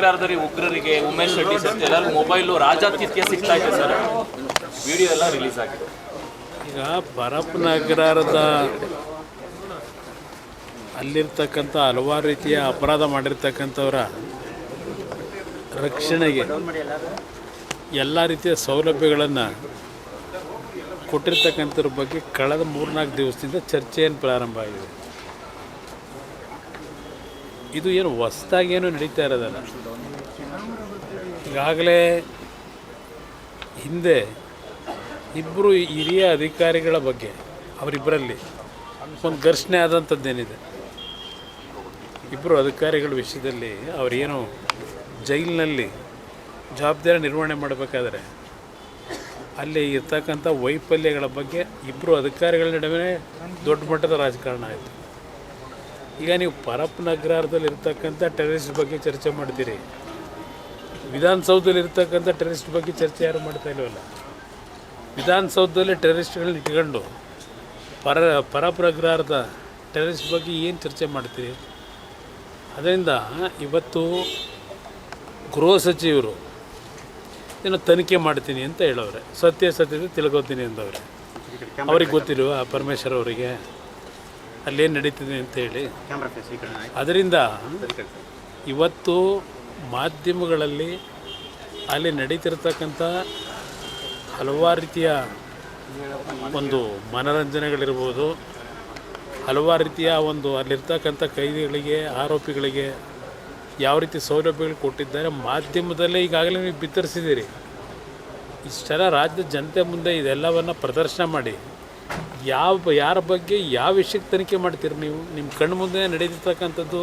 ಅಗ್ರಹಾರದಲ್ಲಿ ಉಗ್ರರಿಗೆ ಉಮೇಶ್ ಶೆಟ್ಟಿ ಸೇರಿಸಿ ಎಲ್ಲರೂ ಮೊಬೈಲು ರಾಜಾತಿಥ್ಯ ಸಿಗ್ತಾ ಇದೆ ಸರ್, ವಿಡಿಯೋ ಎಲ್ಲ ರಿಲೀಸ್ ಆಗಿದೆ. ಈಗ ಪರಪ್ಪನ ಅಗ್ರಹಾರದ ಅಲ್ಲಿರ್ತಕ್ಕಂಥ ಹಲವಾರು ರೀತಿಯ ಅಪರಾಧ ಮಾಡಿರ್ತಕ್ಕಂಥವರ ರಕ್ಷಣೆಗೆ ಎಲ್ಲ ರೀತಿಯ ಸೌಲಭ್ಯಗಳನ್ನು ಕೊಟ್ಟಿರ್ತಕ್ಕಂಥವ್ರ ಬಗ್ಗೆ ಕಳೆದ 3-4 ದಿವಸದಿಂದ ಚರ್ಚೆಯನ್ನು ಪ್ರಾರಂಭ ಆಗಿದೆ. ಇದು ಏನು ಹೊಸ್ದಾಗೇನು ನಡೀತಾ ಇರೋದಲ್ಲ. ಈಗಾಗಲೇ ಹಿಂದೆ ಇಬ್ಬರು ಹಿರಿಯ ಅಧಿಕಾರಿಗಳ ಬಗ್ಗೆ ಅವರಿಬ್ಬರಲ್ಲಿ ಒಂದು ಘರ್ಷಣೆ ಆದಂಥದ್ದೇನಿದೆ. ಇಬ್ಬರು ಅಧಿಕಾರಿಗಳ ವಿಷಯದಲ್ಲಿ ಅವರೇನು ಜೈಲಿನಲ್ಲಿ ಜವಾಬ್ದಾರಿ ನಿರ್ವಹಣೆ ಮಾಡಬೇಕಾದ್ರೆ ಅಲ್ಲಿ ಇರ್ತಕ್ಕಂಥ ವೈಫಲ್ಯಗಳ ಬಗ್ಗೆ ಇಬ್ಬರು ಅಧಿಕಾರಿಗಳ ನಡುವೆ ದೊಡ್ಡ ಮಟ್ಟದ ರಾಜಕಾರಣ ಆಯಿತು. ಈಗ ನೀವು ಪರಪ್ಪನ ಅಗ್ರಹಾರದಲ್ಲಿ ಇರ್ತಕ್ಕಂಥ ಟೆರರಿಸ್ಟ್ ಬಗ್ಗೆ ಚರ್ಚೆ ಮಾಡ್ತೀರಿ, ವಿಧಾನಸೌಧದಲ್ಲಿ ಇರ್ತಕ್ಕಂಥ ಟೆರರಿಸ್ಟ್ ಬಗ್ಗೆ ಚರ್ಚೆ ಯಾರು ಮಾಡ್ತಾ ಇಲ್ವಲ್ಲ. ವಿಧಾನಸೌಧದಲ್ಲಿ ಟೆರರಿಸ್ಟ್ಗಳನ್ನ ಇಟ್ಕೊಂಡು ಪರಪ್ಪನ ಅಗ್ರಹಾರದ ಟೆರರಿಸ್ಟ್ ಬಗ್ಗೆ ಏನು ಚರ್ಚೆ ಮಾಡ್ತೀರಿ? ಅದರಿಂದ ಇವತ್ತು ಗೃಹ ಸಚಿವರು ಏನೋ ತನಿಖೆ ಮಾಡ್ತೀನಿ ಅಂತ ಹೇಳೋರೆ, ಸತ್ಯಾಸತ್ಯತೆ ತಿಳ್ಕೊತೀನಿ ಅಂದವ್ರೆ. ಅವ್ರಿಗೆ ಗೊತ್ತಿರುವ ಪರಮೇಶ್ವರ್ ಅವರಿಗೆ ಅಲ್ಲೇನು ನಡೀತಿದೆ ಅಂತೇಳಿ. ಅದರಿಂದ ಇವತ್ತು ಮಾಧ್ಯಮಗಳಲ್ಲಿ ಅಲ್ಲಿ ನಡೀತಿರ್ತಕ್ಕಂಥ ಹಲವಾರು ರೀತಿಯ ಒಂದು ಮನರಂಜನೆಗಳಿರ್ಬೋದು, ಹಲವಾರು ರೀತಿಯ ಒಂದು ಅಲ್ಲಿರ್ತಕ್ಕಂಥ ಕೈದಿಗಳಿಗೆ ಆರೋಪಿಗಳಿಗೆ ಯಾವ ರೀತಿ ಸೌಲಭ್ಯಗಳು ಕೊಟ್ಟಿದ್ದಾರೆ ಮಾಧ್ಯಮದಲ್ಲೇ ಈಗಾಗಲೇ ನೀವು ಬಿತ್ತರಿಸಿದ್ದೀರಿ. ಇಷ್ಟೆಲ್ಲ ರಾಜ್ಯದ ಜನತೆ ಮುಂದೆ ಇದೆಲ್ಲವನ್ನು ಪ್ರದರ್ಶನ ಮಾಡಿ ಯಾರ ಬಗ್ಗೆ ಯಾವ ವಿಷಯಕ್ಕೆ ತನಿಖೆ ಮಾಡ್ತೀರಿ ನೀವು? ನಿಮ್ಮ ಕಣ್ಣು ಮುಂದೆ ನಡೀತಿರ್ತಕ್ಕಂಥದ್ದು